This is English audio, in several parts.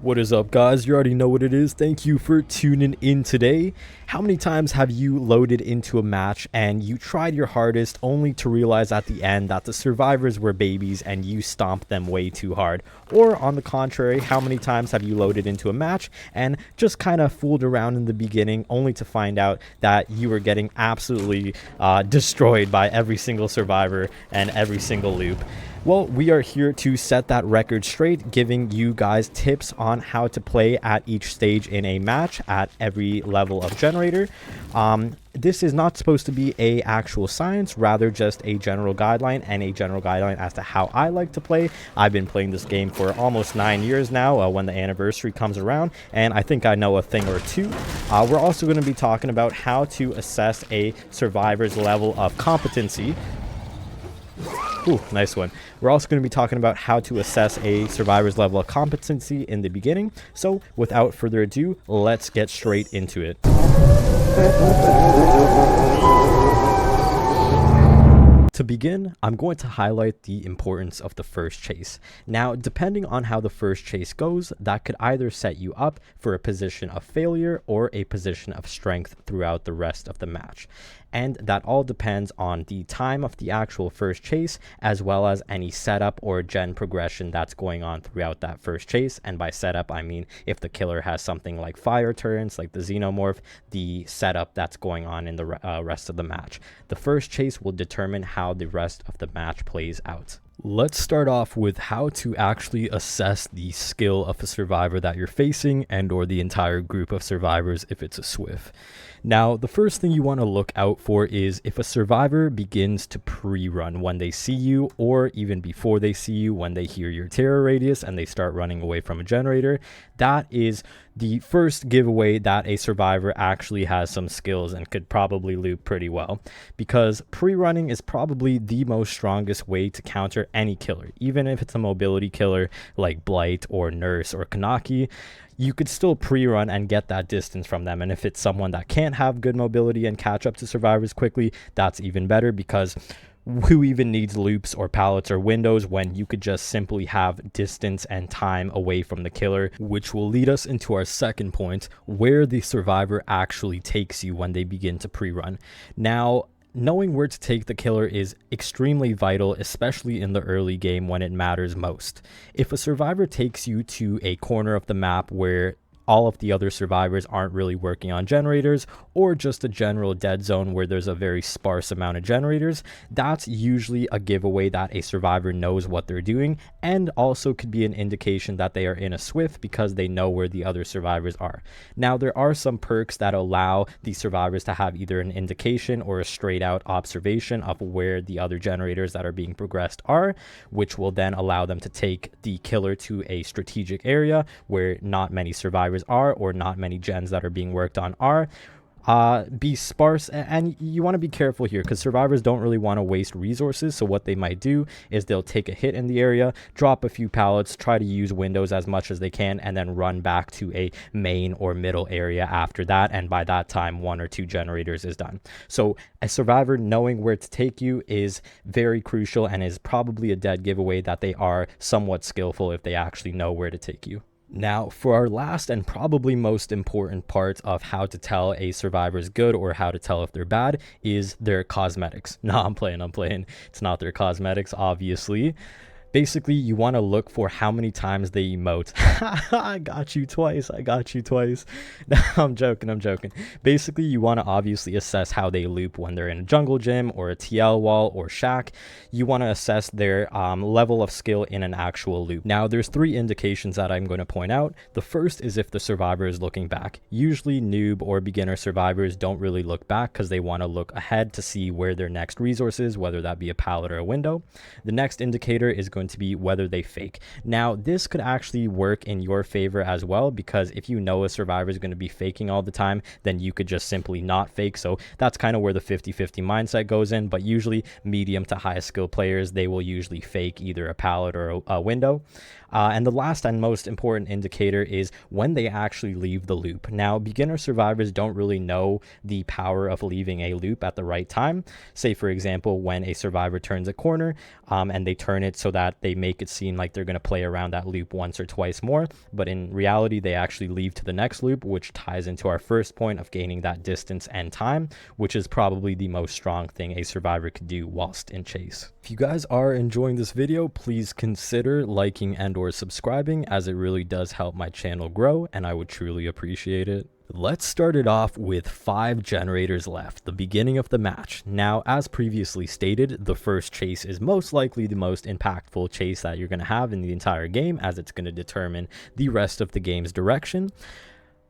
What is up, guys? You already know what it is. Thank you for tuning in today. How many times have you loaded into a match and you tried your hardest only to realize at the end that the survivors were babies and you stomped them way too hard? Or on the contrary, how many times have you loaded into a match and just kind of fooled around in the beginning only to find out that you were getting absolutely destroyed by every single survivor and every single loop? Well, we are here to set that record straight, giving you guys tips on how to play at each stage in a match at every level of generator. This is not supposed to be a actual science, rather just a general guideline and a general guideline as to how I like to play. I've been playing this game for almost 9 years now when the anniversary comes around, and I think I know a thing or two. We're also going to be talking about how to assess a survivor's level of competency. Ooh, nice one. We're also going to be talking about how to assess a survivor's level of competency in the beginning. So without further ado, let's get straight into it. To begin, I'm going to highlight the importance of the first chase. Now, depending on how the first chase goes, that could either set you up for a position of failure or a position of strength throughout the rest of the match. And that all depends on the time of the actual first chase, as well as any setup or gen progression that's going on throughout that first chase. And by setup, I mean if the killer has something like fire turrets, like the xenomorph, the setup that's going on in the rest of the match. The first chase will determine how the rest of the match plays out. Let's start off with how to actually assess the skill of a survivor that you're facing and or the entire group of survivors if it's a Swift. Now, the first thing you want to look out for is if a survivor begins to pre-run when they see you, or even before they see you when they hear your terror radius and they start running away from a generator. That is the first giveaway that a survivor actually has some skills and could probably loop pretty well, because pre-running is probably the most strongest way to counter any killer. Even if it's a mobility killer like Blight or Nurse or Kanaki, you could still pre-run and get that distance from them. And if it's someone that can't have good mobility and catch up to survivors quickly, that's even better, because who even needs loops or pallets or windows when you could just simply have distance and time away from the killer, which will lead us into our second point, where the survivor actually takes you when they begin to pre-run. Now, knowing where to take the killer is extremely vital, especially in the early game when it matters most. If a survivor takes you to a corner of the map where all of the other survivors aren't really working on generators, or just a general dead zone where there's a very sparse amount of generators, that's usually a giveaway that a survivor knows what they're doing, and also could be an indication that they are in a Swift because they know where the other survivors are. Now, there are some perks that allow the survivors to have either an indication or a straight out observation of where the other generators that are being progressed are, which will then allow them to take the killer to a strategic area where not many survivors are, or not many gens that are being worked on are. Be sparse, and you want to be careful here because survivors don't really want to waste resources. So what they might do is they'll take a hit in the area, drop a few pallets, try to use windows as much as they can, and then run back to a main or middle area after that. And by that time, 1 or 2 generators is done. So a survivor knowing where to take you is very crucial, and is probably a dead giveaway that they are somewhat skillful if they actually know where to take you. Now, for our last and probably most important part of how to tell a survivor is good or how to tell if they're bad is their cosmetics. No, I'm playing. It's not their cosmetics, obviously. Basically, you want to look for how many times they emote. I got you twice. No, I'm joking. Basically, you want to obviously assess how they loop when they're in a jungle gym or a TL wall or shack. You want to assess their level of skill in an actual loop. Now, there's 3 indications that I'm going to point out. The first is if the survivor is looking back. Usually, noob or beginner survivors don't really look back because they want to look ahead to see where their next resource is, whether that be a pallet or a window. The next indicator is going to be whether they fake. Now, this could actually work in your favor as well, because if you know a survivor is going to be faking all the time, then you could just simply not fake. So that's kind of where the 50-50 mindset goes in. But usually medium to high skill players, they will usually fake either a pallet or a window. And the last and most important indicator is when they actually leave the loop. Now, beginner survivors don't really know the power of leaving a loop at the right time. Say, for example, when a survivor turns a corner and they turn it so that that they make it seem like they're going to play around that loop once or twice more, but in reality they actually leave to the next loop, which ties into our first point of gaining that distance and time, which is probably the most strong thing a survivor could do whilst in chase. If you guys are enjoying this video, please consider liking and or subscribing, as it really does help my channel grow and I would truly appreciate it. Let's start it off with 5 generators left, the beginning of the match. Now, as previously stated, the first chase is most likely the most impactful chase that you're going to have in the entire game, as it's going to determine the rest of the game's direction.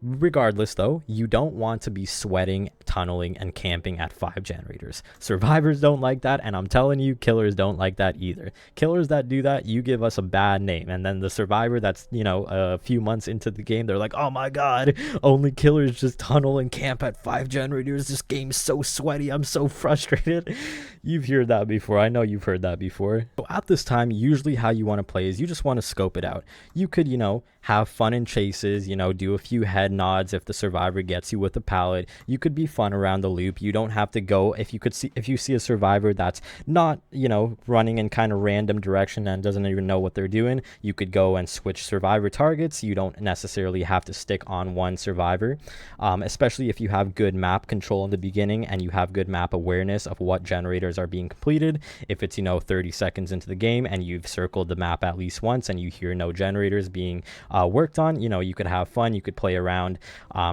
Regardless though, you don't want to be sweating, tunneling, and camping at 5 generators. Survivors don't like that, and I'm telling you, killers don't like that either. Killers that do that, you give us a bad name, and then the survivor that's, you know, a few months into the game, they're like, oh my god, only killers just tunnel and camp at 5 generators. This game's so sweaty, I'm so frustrated. You've heard that before. I know you've heard that before. So at this time, usually how you want to play is you just want to scope it out. You could, you know, have fun in chases, you know, do a few head nods if the survivor gets you with a pallet. You could be fun around the loop. You don't have to go, if you see a survivor that's not, you know, running in kind of random direction and doesn't even know what they're doing, you could go and switch survivor targets. You don't necessarily have to stick on one survivor, especially if you have good map control in the beginning and you have good map awareness of what generators are being completed. If it's, you know, 30 seconds into the game and you've circled the map at least once and you hear no generators being worked on, you know, you could have fun, you could play around,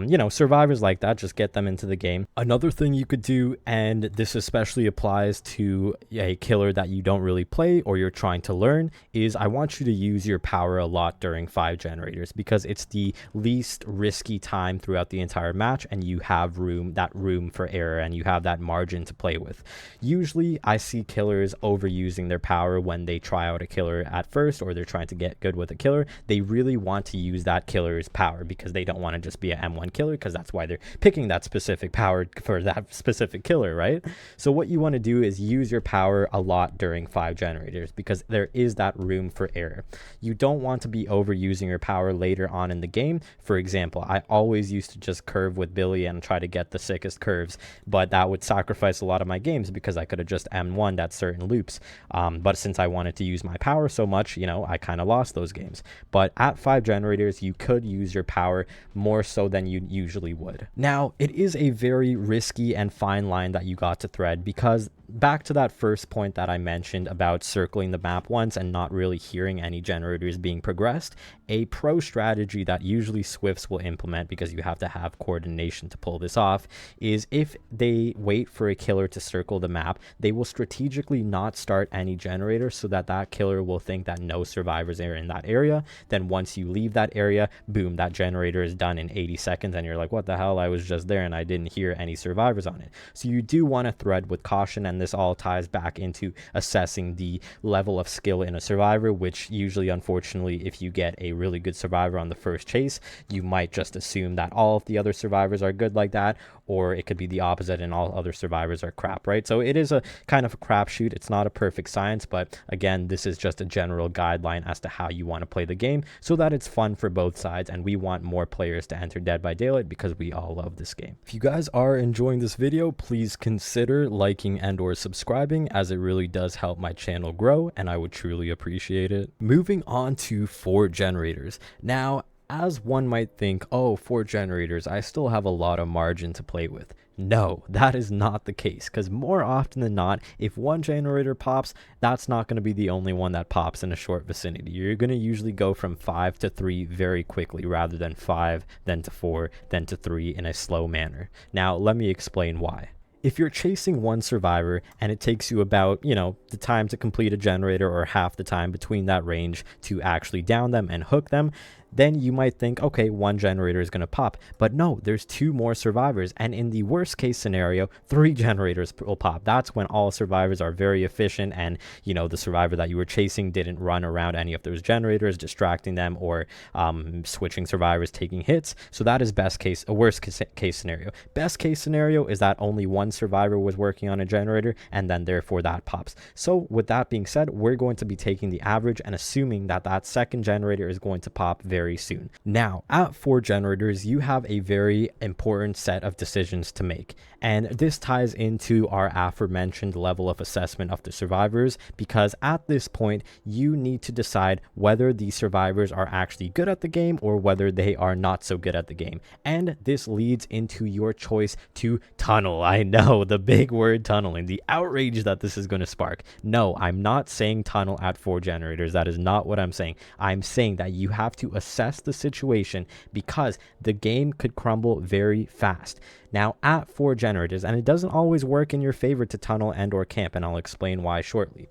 you know, survivors like that, just get them into the game. Another thing you could do, and this especially applies to a killer that you don't really play or you're trying to learn, is I want you to use your power a lot during 5 generators, because it's the least risky time throughout the entire match and you have room for error and you have that margin to play with. Usually I see killers overusing their power when they try out a killer at first, or they're trying to get good with a killer. They really want to use that killer's power because they don't want to just be an M1 killer, because that's why they're picking that specific power for that specific killer, right? So what you want to do is use your power a lot during 5 generators, because there is that room for error. You don't want to be overusing your power later on in the game. For example, I always used to just curve with Billy and try to get the sickest curves, but that would sacrifice a lot of my games because I could have just M1'd at certain loops. But since I wanted to use my power so much, you know, I kind of lost those games. But at 5 generators, you could use your power more so than you usually would. Now, it is a very risky and fine line that you got to thread, because back to that first point that I mentioned about circling the map once and not really hearing any generators being progressed, a pro strategy that usually Swifts will implement, because you have to have coordination to pull this off, is if they wait for a killer to circle the map, they will strategically not start any generators so that that killer will think that no survivors are in that area. Then once you leave that area, boom, that generator is done in 80 seconds and you're like, what the hell, I was just there and I didn't hear any survivors on it. So you do want to thread with caution, and this all ties back into assessing the level of skill in a survivor, which usually, unfortunately, if you get a really good survivor on the first chase, you might just assume that all of the other survivors are good like that, or it could be the opposite and all other survivors are crap, right? So it is a kind of a crapshoot. It's not a perfect science, but again, this is just a general guideline as to how you want to play the game so that it's fun for both sides, and we want more players to enter Dead by Daylight because we all love this game. If you guys are enjoying this video, please consider liking and or subscribing, as it really does help my channel grow and I would truly appreciate it. Moving on to 4 generators. Now, as one might think, oh, 4 generators, I still have a lot of margin to play with. No, that is not the case, because more often than not, if one generator pops, that's not going to be the only one that pops in a short vicinity. You're going to usually go from 5 to 3 very quickly, rather than 5, then to 4, then to 3 in a slow manner. Now, let me explain why. If you're chasing one survivor and it takes you about, you know, the time to complete a generator, or half the time between that range to actually down them and hook them, then you might think, okay, 1 generator is going to pop. But no, there's 2 more survivors. And in the worst case scenario, 3 generators will pop. That's when all survivors are very efficient and, you know, the survivor that you were chasing didn't run around any of those generators, distracting them or switching survivors, taking hits. So that is worst case scenario. Best case scenario is that only 1 survivor was working on a generator, and then therefore that pops. So with that being said, we're going to be taking the average and assuming that that second generator is going to pop very very soon. Now, at 4 generators, you have a very important set of decisions to make. And this ties into our aforementioned level of assessment of the survivors, because at this point, you need to decide whether the survivors are actually good at the game or whether they are not so good at the game. And this leads into your choice to tunnel. I know, the big word tunneling, the outrage that this is going to spark. No, I'm not saying tunnel at 4 generators. That is not what I'm saying. I'm saying that you have to assess the situation because the game could crumble very fast. Now, at 4 generators, and it doesn't always work in your favor to tunnel and or camp, and I'll explain why shortly.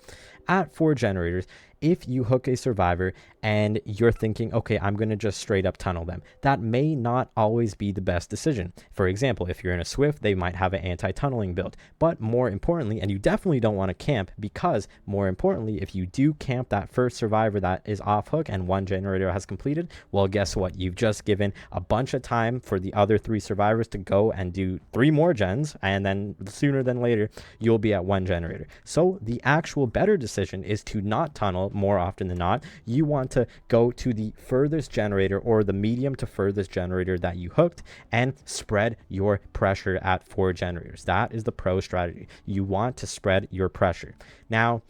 At 4 generators, if you hook a survivor and you're thinking, okay, I'm going to just straight up tunnel them, that may not always be the best decision. For example, if you're in a Swift, they might have an anti-tunneling build. But more importantly, and you definitely don't want to camp, because more importantly, if you do camp that first survivor that is off hook and 1 generator has completed, well, guess what? You've just given a bunch of time for the other 3 survivors to go and do 3 more gens, and then sooner than later, you'll be at 1 generator. So the actual better decision is to not tunnel more often than not. You want to go to the furthest generator or the medium to furthest generator that you hooked and spread your pressure at 4 generators. That is the pro strategy. You want to spread your pressure. Now,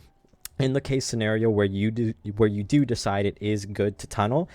in the case scenario where you do decide it is good to tunnel,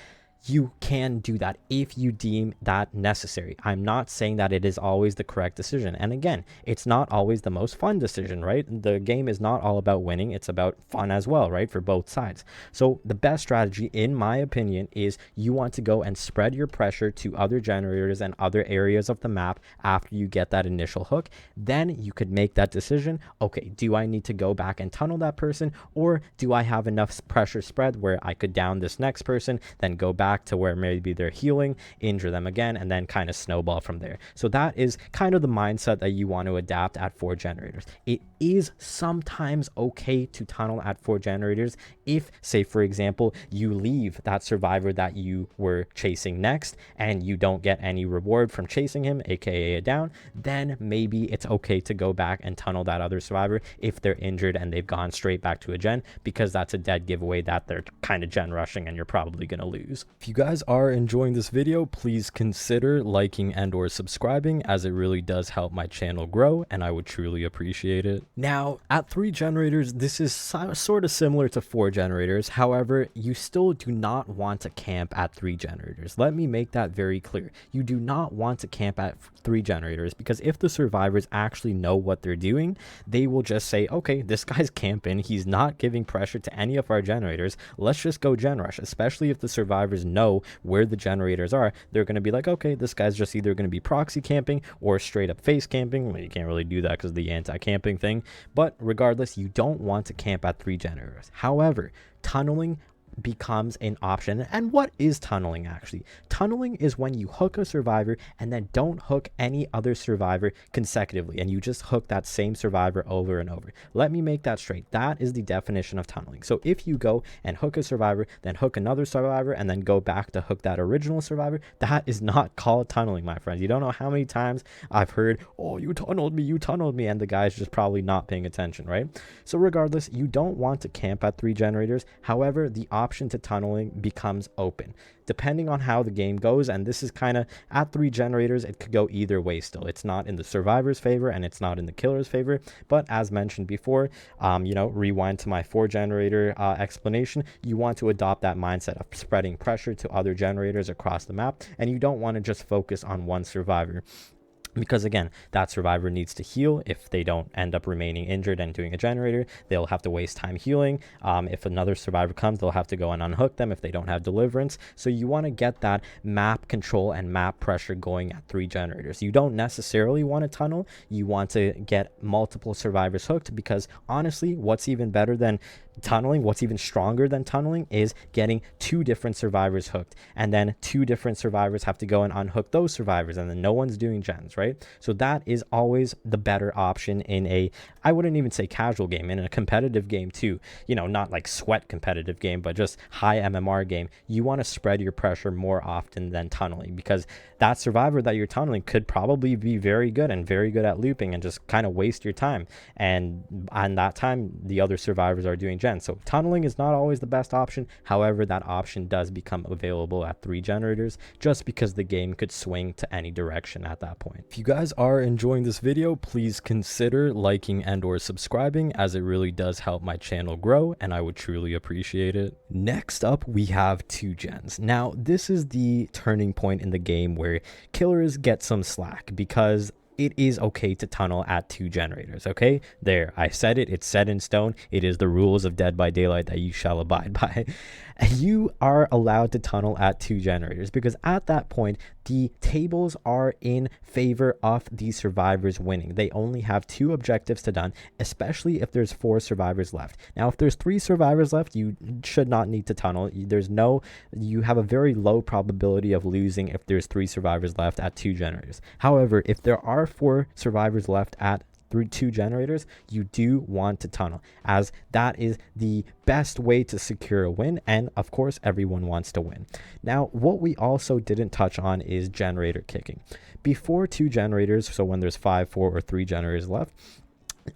you can do that if you deem that necessary. I'm not saying that it is always the correct decision. And again, it's not always the most fun decision, right? The game is not all about winning. It's about fun as well, right? For both sides. So the best strategy, in my opinion, is you want to go and spread your pressure to other generators and other areas of the map after you get that initial hook. Then you could make that decision. Okay, do I need to go back and tunnel that person, or do I have enough pressure spread where I could down this next person, then go back to where maybe they're healing, injure them again, and then kind of snowball from there. So that is kind of the mindset that you want to adapt at 4 generators. It is sometimes okay to tunnel at 4 generators if, say for example, you leave that survivor that you were chasing next and you don't get any reward from chasing him, aka a down, then maybe it's okay to go back and tunnel that other survivor if they're injured and they've gone straight back to a gen, because that's a dead giveaway that they're kind of gen rushing and you're probably going to lose. If you guys are enjoying this video, please consider liking and or subscribing, as it really does help my channel grow and I would truly appreciate it. Now, at 3 generators, this is sort of similar to 4 generators. However, you still do not want to camp at 3 generators. Let me make that very clear. You do not want to camp at 3 generators, because if the survivors actually know what they're doing, they will just say, okay, this guy's camping, he's not giving pressure to any of our generators, let's just go gen rush. Especially if the survivors know where the generators are, they're going to be like, okay, this guy's just either going to be proxy camping or straight up face camping. Well, you can't really do that because of the anti-camping thing, but regardless, you don't want to camp at 3 generators. However, tunneling becomes an option. And what is tunneling actually? Tunneling is when you hook a survivor and then don't hook any other survivor consecutively, and you just hook that same survivor over and over. Let me make that straight. That is the definition of tunneling. So if you go and hook a survivor, then hook another survivor, and then go back to hook that original survivor, that is not called tunneling, my friends. You don't know how many times I've heard, oh, you tunneled me, and the guy's just probably not paying attention, right? So regardless, you don't want to camp at 3 generators. However, the option to tunneling becomes open depending on how the game goes, and this is kind of at 3 generators, it could go either way. Still, it's not in the survivor's favor and it's not in the killer's favor, but as mentioned before, rewind to my 4 generator explanation, you want to adopt that mindset of spreading pressure to other generators across the map, and you don't want to just focus on one survivor. Because again, that survivor needs to heal. If they don't end up remaining injured and doing a generator, they'll have to waste time healing. If another survivor comes, they'll have to go and unhook them if they don't have deliverance. So you want to get that map control and map pressure going at 3 generators. You don't necessarily want to tunnel. You want to get multiple survivors hooked, because honestly, what's even better than tunneling, what's even stronger than tunneling, is getting 2 different survivors hooked, and then 2 different survivors have to go and unhook those survivors, and then no one's doing gens, right? So that is always the better option in a, I wouldn't even say casual game, in a competitive game too, not like sweat competitive game, but just high MMR game. You want to spread your pressure more often than tunneling, because that survivor that you're tunneling could probably be very good at looping and just kind of waste your time, and on that time the other survivors are doing gens, gen. So tunneling is not always the best option. However, that option does become available at 3 generators just because the game could swing to any direction at that point. If you guys are enjoying this video, please consider liking and or subscribing, as it really does help my channel grow and I would truly appreciate it. Next up, we have 2 gens. Now, this is the turning point in the game where killers get some slack because it is okay to tunnel at 2 generators. Okay, there, I said it. It's set in stone. It is the rules of Dead by Daylight that you shall abide by. You are allowed to tunnel at 2 generators because at that point the tables are in favor of the survivors winning. They only have 2 objectives to done, especially if there's 4 survivors left. Now, if there's 3 survivors left, you should not need to tunnel. You have a very low probability of losing if there's 3 survivors left at 2 generators. However, if there are 4 survivors left at 2 generators, you do want to tunnel, as that is the best way to secure a win, and of course everyone wants to win. Now, what we also didn't touch on is generator kicking. Before 2 generators, so when there's 5, 4, or 3 generators left,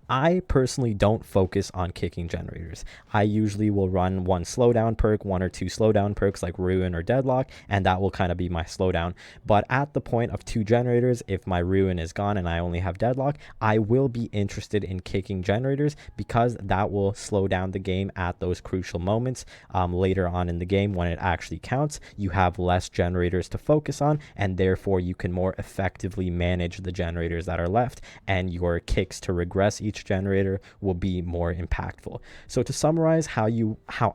I personally don't focus on kicking generators. I usually will run 1 slowdown perk, 1 or 2 slowdown perks like Ruin or Deadlock, and that will kind of be my slowdown. But at the point of 2 generators, if my Ruin is gone and I only have Deadlock, I will be interested in kicking generators because that will slow down the game at those crucial moments. Later on in the game, when it actually counts, you have less generators to focus on, and therefore you can more effectively manage the generators that are left, and your kicks to regress each generator will be more impactful. So to summarize how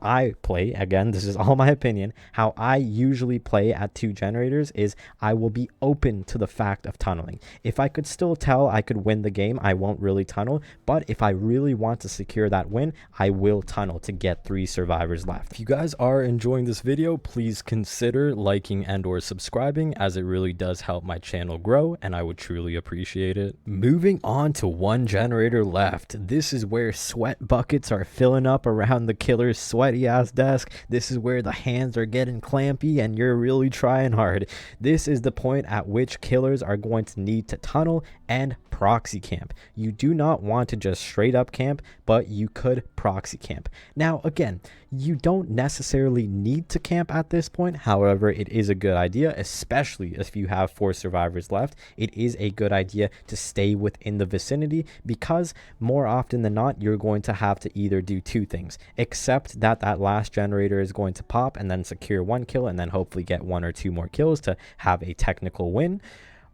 I play, again, this is all my opinion, how I usually play at 2 generators is I will be open to the fact of tunneling. If I could still tell I could win the game, I won't really tunnel, but if I really want to secure that win, I will tunnel to get 3 survivors left. If you guys are enjoying this video, please consider liking and or subscribing, as it really does help my channel grow and I would truly appreciate it. Moving on to 1 generator left. This is where sweat buckets are filling up around the killer's sweaty ass desk. This is where the hands are getting clampy and you're really trying hard. This is the point at which killers are going to need to tunnel and proxy camp. You do not want to just straight up camp, but you could proxy camp. Now, again, you don't necessarily need to camp at this point. However, it is a good idea, especially if you have 4 survivors left. It is a good idea to stay within the vicinity because more often than not, you're going to have to either do 2 things, except that last generator is going to pop and then secure 1 kill and then hopefully get 1 or 2 more kills to have a technical win.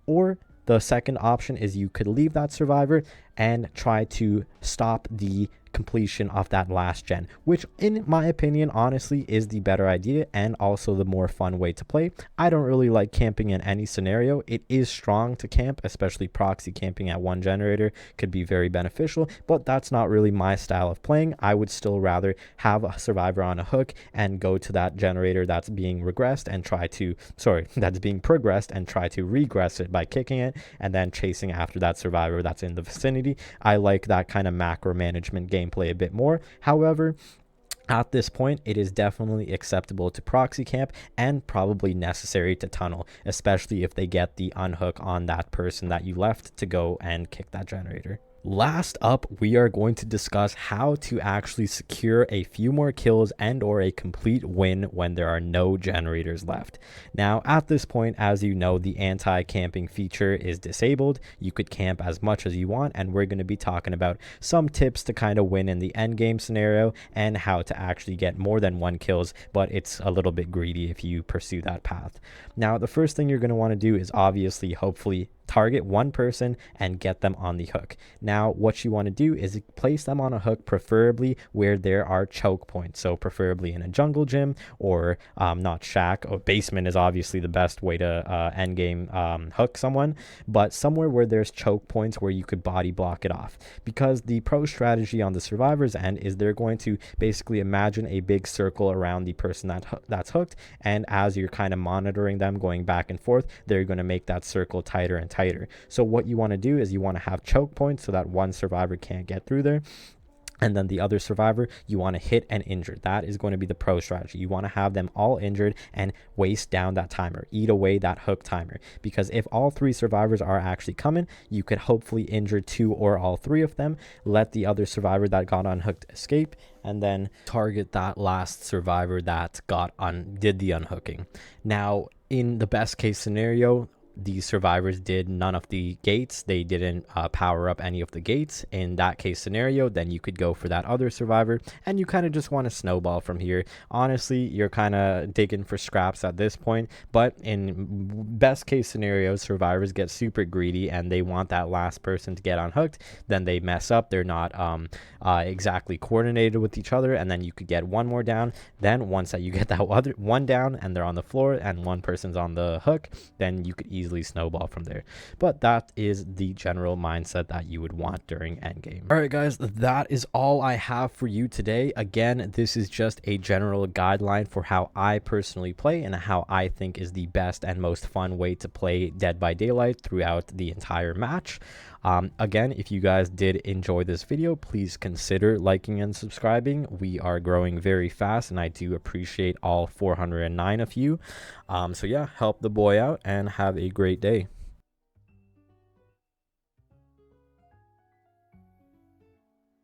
Or the second option is you could leave that survivor and try to stop the completion of that last gen, which in my opinion honestly is the better idea and also the more fun way to play. I don't really like camping in any scenario. It is strong to camp, especially proxy camping at 1 generator could be very beneficial, but that's not really my style of playing. I would still rather have a survivor on a hook and go to that generator that's being progressed and try to regress it by kicking it and then chasing after that survivor that's in the vicinity. I like that kind of macro management gameplay a bit more. However, at this point, it is definitely acceptable to proxy camp and probably necessary to tunnel, especially if they get the unhook on that person that you left to go and kick that generator. Last up, we are going to discuss how to actually secure a few more kills and or a complete win when there are no generators left. Now, at this point, as you know, the anti-camping feature is disabled. You could camp as much as you want, and we're going to be talking about some tips to kind of win in the endgame scenario and how to actually get more than 1 kills, but it's a little bit greedy if you pursue that path. Now, the first thing you're going to want to do is obviously, hopefully, target 1 person and get them on the hook. Now, what you want to do is place them on a hook, preferably where there are choke points. So preferably in a jungle gym or not shack, or basement is obviously the best way to end game hook someone, but somewhere where there's choke points where you could body block it off. Because the pro strategy on the survivor's end is they're going to basically imagine a big circle around the person that's hooked, and as you're kind of monitoring them going back and forth, they're going to make that circle tighter and tighter. So what you want to do is you want to have choke points so that 1 survivor can't get through there. and then the other survivor, you want to hit and injure. That is going to be the pro strategy. You want to have them all injured and waste down that timer, eat away that hook timer. Because if all 3 survivors are actually coming, you could hopefully injure 2 or all 3 of them, let the other survivor that got unhooked escape, and then target that last survivor that did the unhooking. Now, in the best case scenario, these survivors did none of the gates. They didn't power up any of the gates. In that case scenario, then you could go for that other survivor, and you kind of just want to snowball from here. Honestly, you're kind of digging for scraps at this point, but in best case scenario, survivors get super greedy and they want that last person to get unhooked. Then they mess up. They're not exactly coordinated with each other, and then you could get one more down. Then once that you get that other one down and they're on the floor and one person's on the hook, then you could easily snowball from there. But that is the general mindset that you would want during endgame. All right, guys, that is all I have for you today. Again, this is just a general guideline for how I personally play and how I think is the best and most fun way to play Dead by Daylight throughout the entire match. Again, if you guys did enjoy this video, please consider liking and subscribing. We are growing very fast, and I do appreciate all 409 of you. So yeah, help the boy out and have a great day.